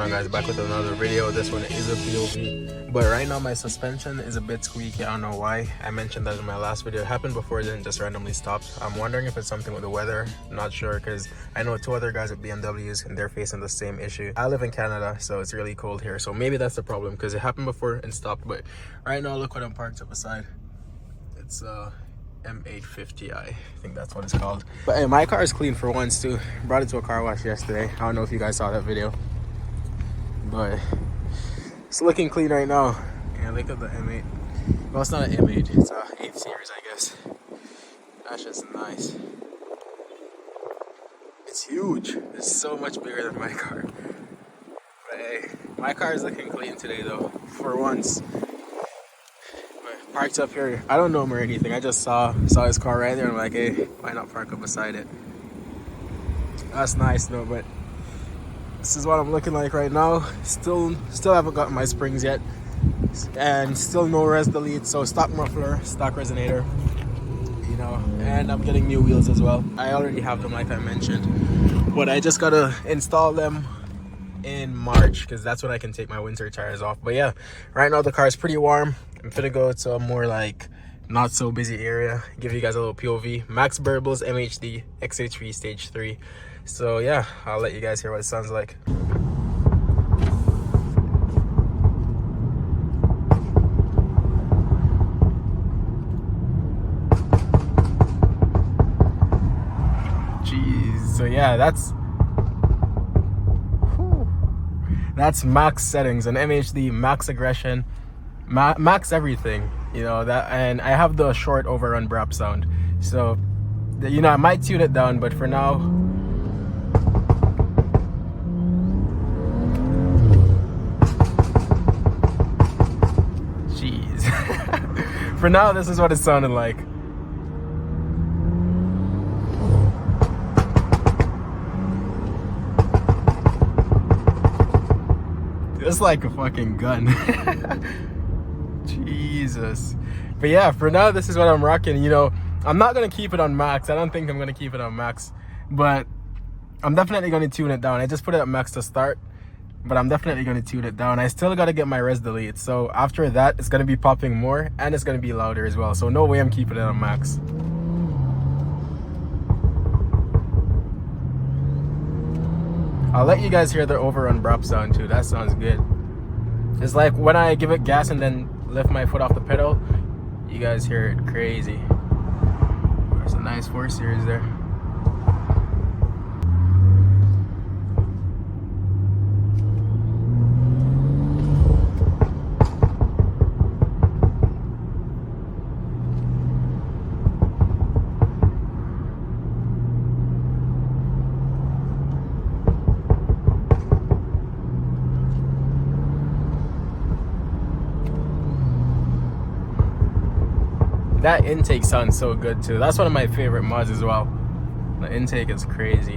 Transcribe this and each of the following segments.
on, guys? Back with another video. This one is a POV, but right now my suspension is a bit squeaky. I don't know why. I mentioned that in my last video. It happened before, then just randomly stopped. I'm wondering if it's something with the weather. I'm not sure, because I know 2 other guys with BMWs and they're facing the same issue. I live in Canada, so it's really cold here, so maybe that's the problem, because it happened before and stopped. But right now, look what I'm parked up beside. It's M850i, I think that's what it's called. But hey, my car is clean for once too. Brought it to a car wash yesterday. I don't know if you guys saw that video, but it's looking clean right now. Yeah, look at the M8. Well, it's not an M8, it's a 8 series, I guess. That's just nice. It's huge. It's so much bigger than my car. But hey, my car is looking clean today though, for once. Parked up here. I don't know him or anything. I just saw his car right there. And I'm like, hey, why not park up beside it? That's nice though. But this is what I'm looking like right now. Still haven't gotten my springs yet, and still no res delete. So stock muffler, stock resonator, you know. And I'm getting new wheels as well. I already have them, like I mentioned, but I just gotta install them in March, because that's when I can take my winter tires off. But yeah, right now the car is pretty warm. I'm gonna go to a more like not so busy area, give you guys a little POV. Max Burbles MHD XH3 Stage 3. So yeah, I'll let you guys hear what it sounds like. Jeez. So yeah, that's max settings on MHD, max aggression, max everything, you know, that. And I have the short overrun brap sound, so you know, I might tune it down, but for now, jeez. For now, this is what it sounded like. It's like a fucking gun. Jesus. But yeah, for now, this is what I'm rocking. You know, I'm not gonna keep it on max. I don't think I'm gonna keep it on max, but I'm definitely gonna tune it down. I just put it at max to start, but I'm definitely gonna tune it down. I still gotta get my res delete, so after that it's gonna be popping more and it's gonna be louder as well. So no way I'm keeping it on max. I'll let you guys hear the overrun brap sound too. That sounds good. It's like when I give it gas and then lift my foot off the pedal, you guys hear it crazy. There's a nice 4 series there. That intake sounds so good too. That's one of my favorite mods as well. The intake is crazy.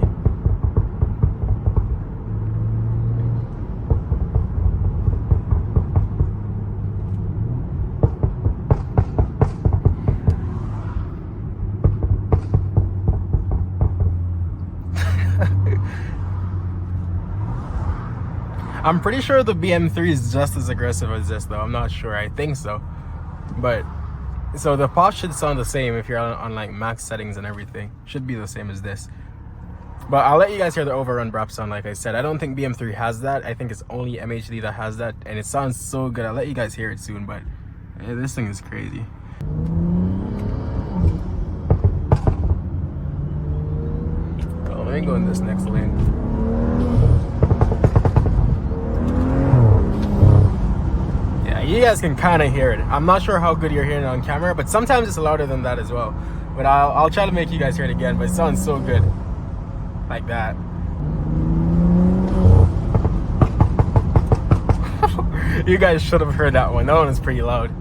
I'm pretty sure the BM3 is just as aggressive as this though. I'm not sure. I think so. But so the pop should sound the same if you're on like max settings and everything. Should be the same as this. But I'll let you guys hear the overrun brap sound. Like I said, I don't think BM3 has that. I think it's only MHD that has that, and it sounds so good. I'll let you guys hear it soon, but yeah, this thing is crazy. Oh, let me go in this next lane. You guys can kind of hear it. I'm not sure how good you're hearing it on camera, but sometimes it's louder than that as well. But I'll try to make you guys hear it again, but it sounds so good. Like that. You guys should have heard that one. That one is pretty loud.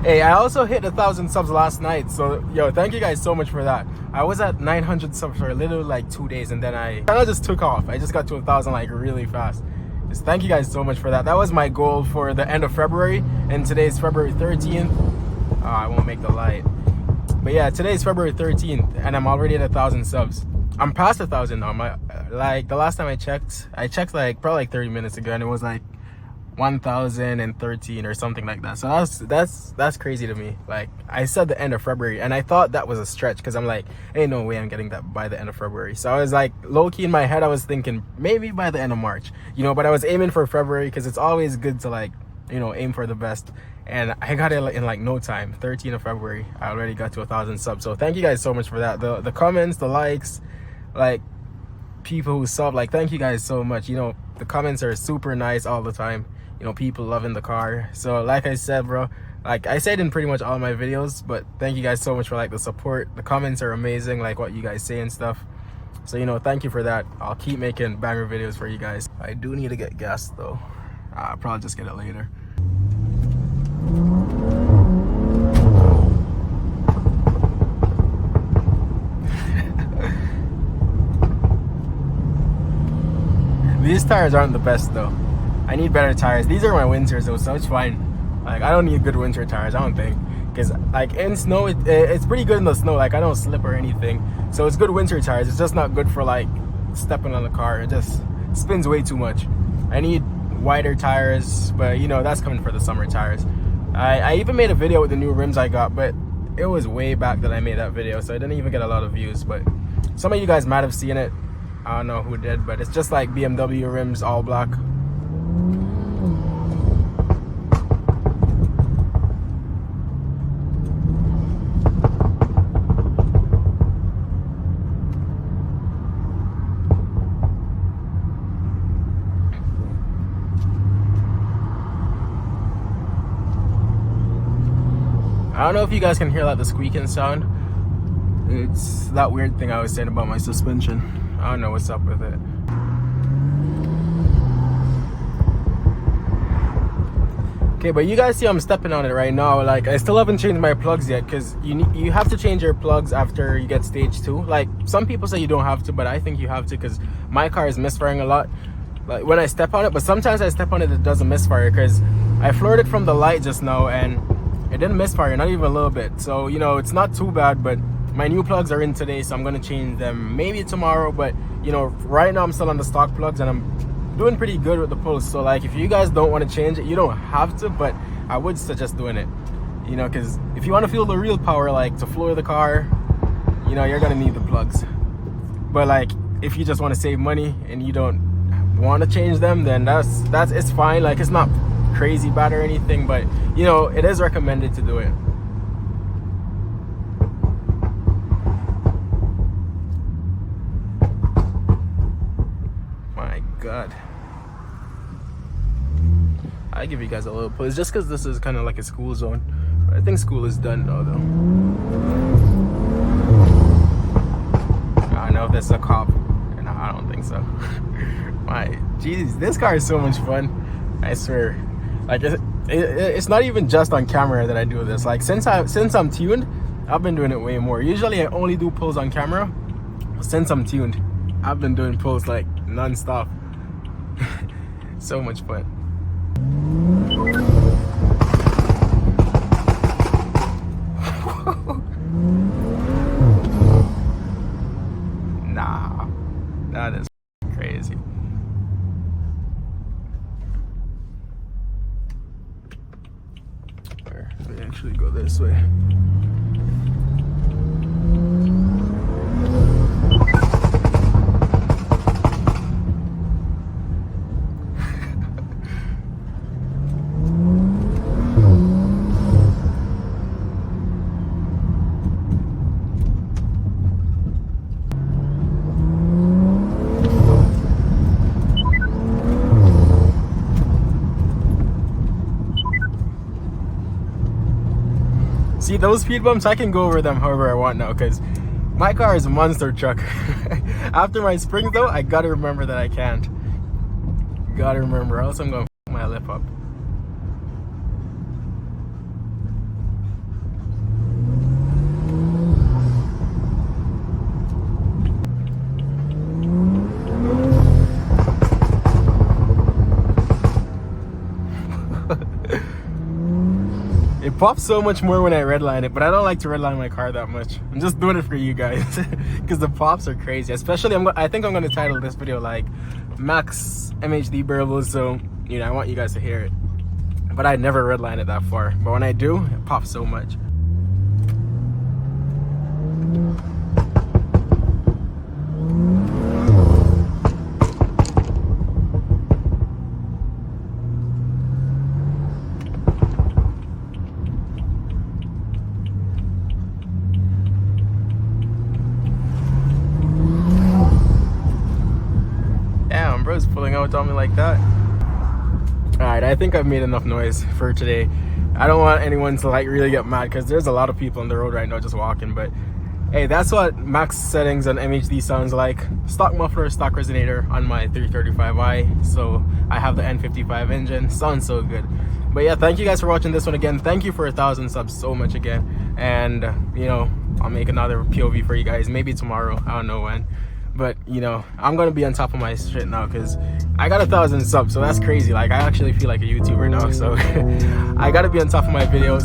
Hey, I also hit 1,000 subs last night, so yo, thank you guys so much for that. I was at 900 subs for literally like 2 days, and then I kind of just took off. I just got to 1,000 like really fast. thank you guys so much for that. That was my goal for the end of February, and today's February 13th. I won't make the light. But yeah, today's February 13th, and I'm already at 1,000 subs. I'm past 1,000 now. Like the last time I checked like probably like 30 minutes ago, and it was like 1,013 or something like that. So that's crazy to me. Like I said the end of February, and I thought that was a stretch because I'm like, ain't no way I'm getting that by the end of February. So I was like, low-key in my head, I was thinking maybe by the end of March, you know, but I was aiming for February because it's always good to, like, you know, aim for the best. And I got it in like no time. 13th of February, I already got to 1,000 subs. So thank you guys so much for that. The comments, the likes, like people who sub, like thank you guys so much. You know, the comments are super nice all the time. You know, people loving the car. So like I said, bro, like I said in pretty much all my videos, but thank you guys so much for like the support. The comments are amazing, like what you guys say and stuff. So, you know, thank you for that. I'll keep making banger videos for you guys. I do need to get gas though. I'll probably just get it later. These tires aren't the best though. I need better tires. These are my winters though, so it's fine. Like I don't need good winter tires, I don't think, because like in snow it's pretty good in the snow. Like I don't slip or anything, so it's good winter tires. It's just not good for like stepping on the car. It just spins way too much. I need wider tires, but you know, that's coming for the summer tires. I even made a video with the new rims I got, but it was way back that I made that video, so I didn't even get a lot of views. But some of you guys might have seen it. I don't know who did, but it's just like BMW rims, all black. I don't know if you guys can hear like the squeaking sound. It's that weird thing I was saying about my suspension. I don't know what's up with it. Okay, but you guys see I'm stepping on it right now. Like I still haven't changed my plugs yet, because you have to change your plugs after you get stage 2. Like some people say you don't have to, but I think you have to, because my car is misfiring a lot like when I step on it. But sometimes I step on it doesn't misfire, because I flirted from the light just now and it didn't misfire, not even a little bit. So, you know, it's not too bad, but my new plugs are in today, so I'm gonna change them maybe tomorrow. But, you know, right now I'm still on the stock plugs and I'm doing pretty good with the pulse. So, like, if you guys don't want to change it, you don't have to, but I would suggest doing it. You know, because if you want to feel the real power, like, to floor the car, you know, you're gonna need the plugs. But, like, if you just want to save money and you don't want to change them, then it's fine. Like, it's not crazy bad or anything, but you know, it is recommended to do it. My god, I give you guys a little pause just because this is kind of like a school zone. I think school is done now though. I don't know if that's a cop. No, I don't think so. My jeez, this car is so much fun, I swear. Like it's not even just on camera that I do this. Like since I'm tuned, I've been doing it way more. Usually I only do pulls on camera. Since I'm tuned, I've been doing pulls like non-stop. So much fun. Nah, that is crazy. Let me actually go this way. See those speed bumps? I can go over them however I want now, because my car is a monster truck. After my springs though, I gotta remember that I can't. Gotta remember, else I'm gonna f my lip up. It pops so much more when I redline it, but I don't like to redline my car that much. I'm just doing it for you guys because the pops are crazy. Especially, I think I'm going to title this video like Max MHD Burbles, so you know, I want you guys to hear it. But I never redline it that far. But when I do, it pops so much. Damn, bro's pulling out on me like that. Alright, I think I've made enough noise for today. I don't want anyone to like really get mad because there's a lot of people on the road right now just walking, but hey, that's what max settings on MHD sounds like. Stock muffler, stock resonator on my 335i, so I have the N55 engine. Sounds so good. But yeah, thank you guys for watching this one again. Thank you for 1,000 subs so much again, and you know, I'll make another POV for you guys maybe tomorrow, I don't know when. But you know, I'm gonna be on top of my shit now because I got 1,000 subs, so that's crazy. Like, I actually feel like a YouTuber now, so I gotta be on top of my videos.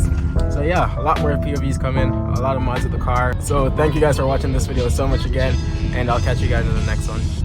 So yeah, a lot more POVs coming, a lot of mods of the car. So thank you guys for watching this video so much again, and I'll catch you guys in the next one.